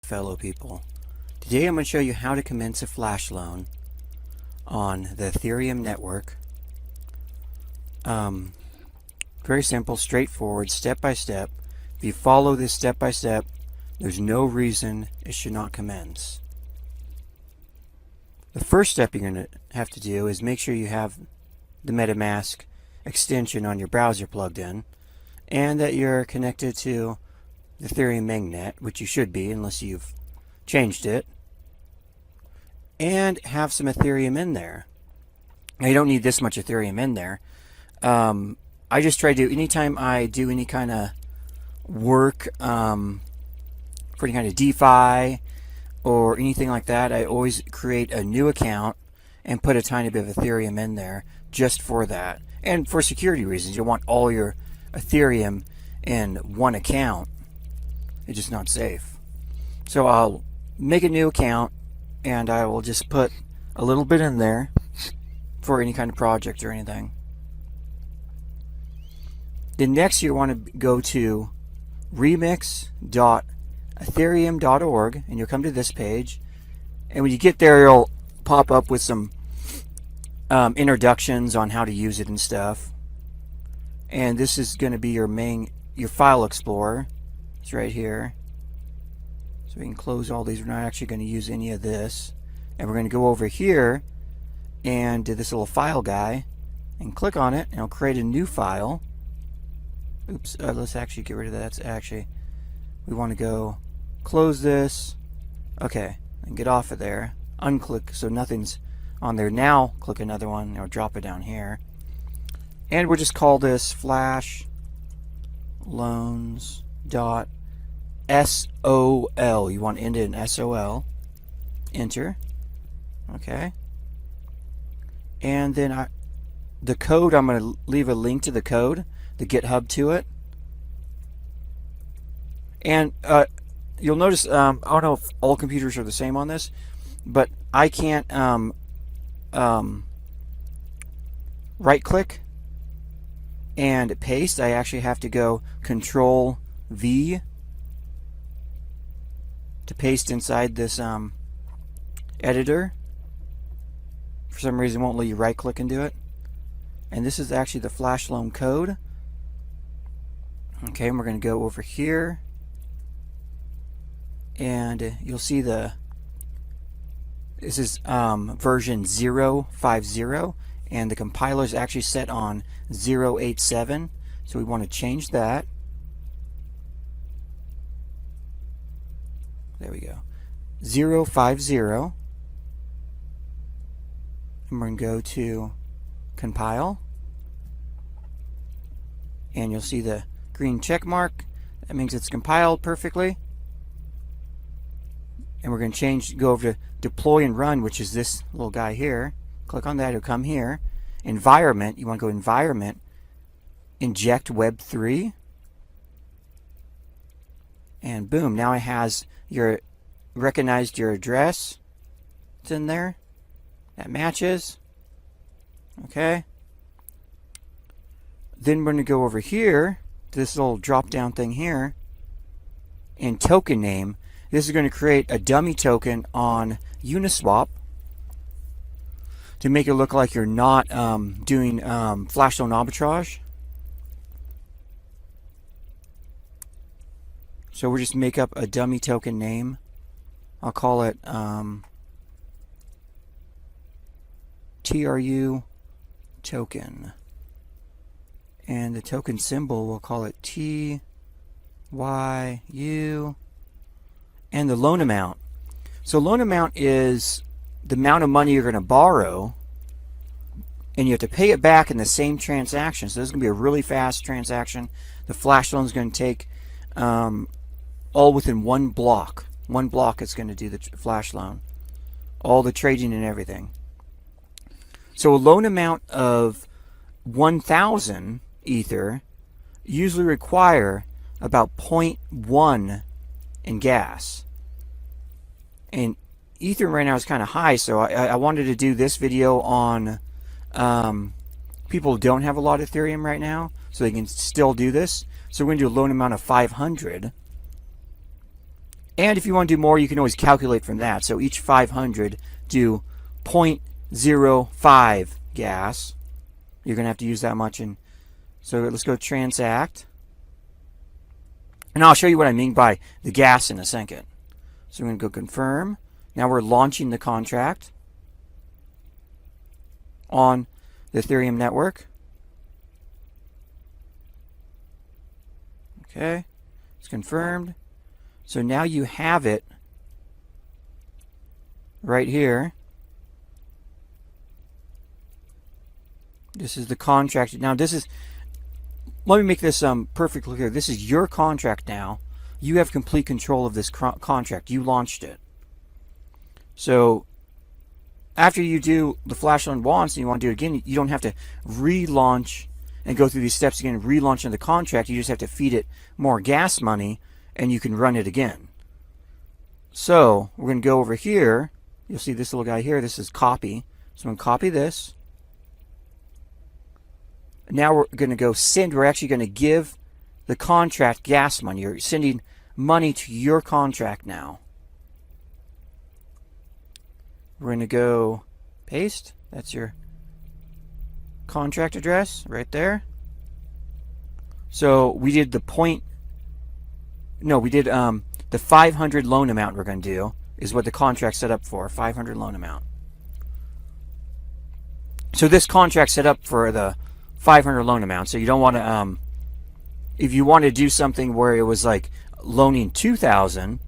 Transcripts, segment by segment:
fellow people? Today I'm going to show you how to commence a flash loan on the Ethereum network. Very simple, straightforward, step by step. If you follow this step by step, there's no reason it should not commence. The first step you're going to have to do is make sure you have the Metamask extension on your browser plugged in, and that you're connected to the Ethereum mainnet, which you should be unless you've changed it, and have some Ethereum in there. Now, you don't need this much Ethereum in there. I just try to, anytime I do any kind of work for any kind of DeFi or anything like that, I always create a new account and put a tiny bit of Ethereum in there just for that. And for security reasons, you want all your Ethereum in one account. It's just not safe. So I'll make a new account and I will just put a little bit in there for any kind of project or anything. Then next you want to go to remix.ethereum.org and you'll come to this page, and when you get there it'll pop up with some introductions on how to use it and stuff. And this is going to be your file explorer. It's right here. So we can close all these. We're not actually going to use any of this. And we're going to go over here and do this little file guy and click on it, and it'll create a new file. Oops, let's actually get rid of that. That's actually, we want to go close this. Okay, and get off of there. Unclick so nothing's on there. Now click another one, or drop it down here. And we'll just call this flashloans.sol. You want to end it in SOL. Enter. Okay. And then the code, I'm going to leave a link to the code, the GitHub to it. And you'll notice, I don't know if all computers are the same on this, but I can't right click and paste. I actually have to go Control V to paste inside this editor. For some reason it won't let you right click and do it. And this is actually the flash loan code. Okay, and we're going to go over here and you'll see this is version 0.50, and the compiler is actually set on 0.87, so we want to change that. There we go. 0.50. And we're going to go to compile. And you'll see the green check mark. That means it's compiled perfectly. And we're going to go over to deploy and run, which is this little guy here. Click on that, it'll come here. Environment, you want to go environment, inject web3. And boom, now it has recognized your address. It's in there. That matches. Okay. Then we're going to go over here to this little drop down thing here. And token name. This is going to create a dummy token on Uniswap to make it look like you're not doing flash loan arbitrage. So we'll just make up a dummy token name. I'll call it TRU token. And the token symbol, we'll call it TYU. And the loan amount. So loan amount is the amount of money you're going to borrow, and you have to pay it back in the same transaction. So this is going to be a really fast transaction. The flash loan is going to take all within one block. One block is going to do the flash loan. All the trading and everything. So a loan amount of 1,000 Ether usually require about 0.1 in gas. And Ethereum right now is kind of high, so I wanted to do this video on people who don't have a lot of Ethereum right now, so they can still do this. So we're going to do a loan amount of 500. And if you want to do more, you can always calculate from that. So each 500 do 0.05 gas. You're going to have to use that much. And so let's go transact. And I'll show you what I mean by the gas in a second. So we're going to go confirm. Now we're launching the contract on the Ethereum network. Okay, it's confirmed. So now you have it right here. This is the contract. Now this is, let me make this perfectly clear. This is your contract now. You have complete control of this contract. You launched it. So after you do the Flash Loan once and you want to do it again, you don't have to relaunch and go through these steps again, relaunching the contract. You just have to feed it more gas money and you can run it again. So we're going to go over here. You'll see this little guy here. This is copy. So I'm going to copy this. Now we're going to go send. We're actually going to give the contract gas money. You're sending money to your contract now. We're going to go paste. That's your contract address right there. So we did the the 500 loan amount we're going to do is what the contract set up for, 500 loan amount. So this contract set up for the 500 loan amount. So you don't want to, if you want to do something where it was like loaning 2,000,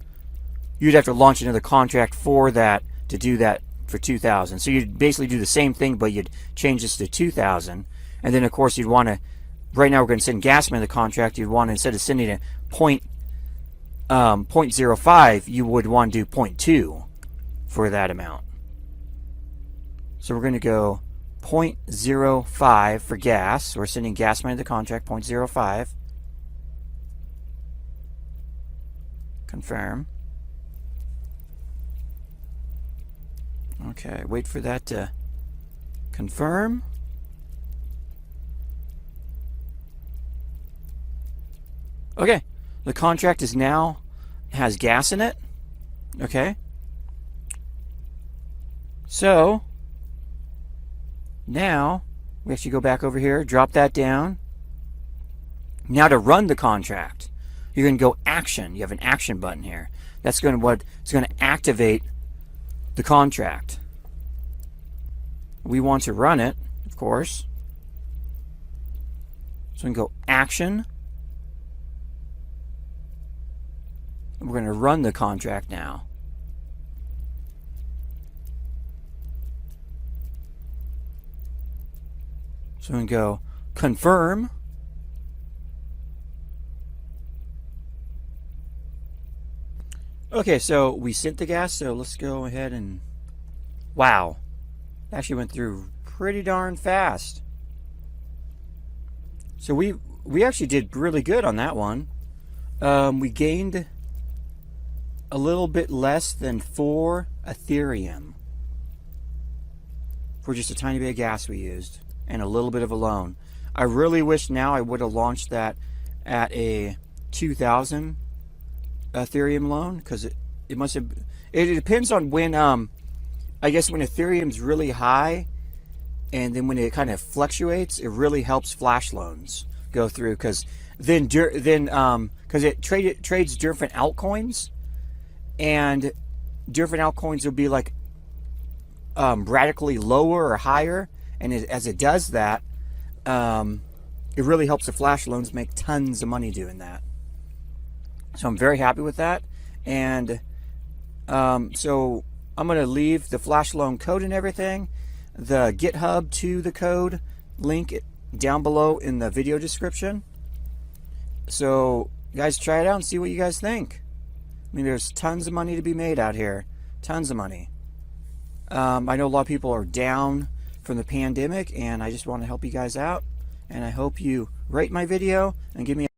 you'd have to launch another contract for that to do that for 2,000. So you'd basically do the same thing, but you'd change this to 2,000. And then of course you'd want to, right now we're going to send gas money to the contract. You'd want to, instead of sending a 0.05, you would want to do 0.2 for that amount. So we're going to go 0.05 for gas. We're sending gas money to the contract, 0.05. Confirm. Okay, wait for that to confirm. Okay, the contract is now has gas in it. Okay. So now we actually go back over here, drop that down. Now to run the contract, you're going to go action. You have an action button here. That's going to it's going to activate the contract. We want to run it, of course. So we can go action. And we're going to run the contract now. So we can go confirm. Okay, so we sent the gas, so let's go ahead and, wow, actually went through pretty darn fast. So we actually did really good on that one. We gained a little bit less than 4 Ethereum for just a tiny bit of gas we used and a little bit of a loan. I really wish now I would have launched that at a 2,000 Ethereum loan, because it must have, it depends on when I guess when Ethereum's really high and then when it kind of fluctuates, it really helps Flash Loans go through, because then because it trades different altcoins, and different altcoins will be like radically lower or higher, and as it does that, it really helps the Flash Loans make tons of money doing that. So I'm very happy with that. And so I'm going to leave the Flash Loan code and everything, the GitHub to the code link down below in the video description. So guys, try it out and see what you guys think. I mean, there's tons of money to be made out here. Tons of money. I know a lot of people are down from the pandemic, and I just want to help you guys out. And I hope you rate my video and give me a